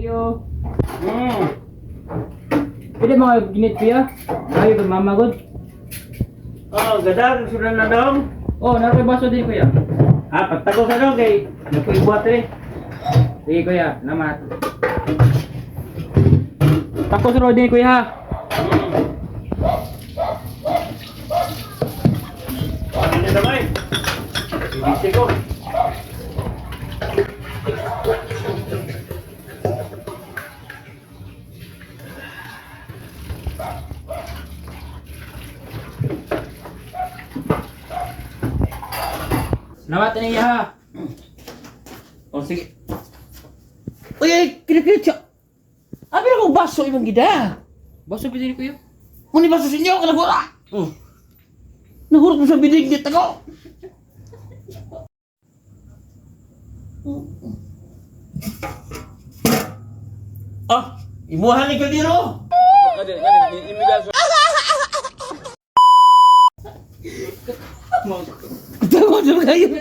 you. Pwede mga ginit kuya? Ayaw ba mamagod? Oh, gada, sudah na daw. Oh, naroy baso din kuya. Pagtago sa daw kay nakuibuhat rin. Sige kuya, namat. Takos ro din kuya ha. Ano na damay? Ibisi ko. Namat niya ha. Oh, sige. Uy, kinikilit siya. Abi na kong baso ibang gida. Baso pa din kuya. Muni baso sa inyo, kanagura. Nahurot mo sa binignit ako. Ibuhan ni Kadiro. Tawag na kayo.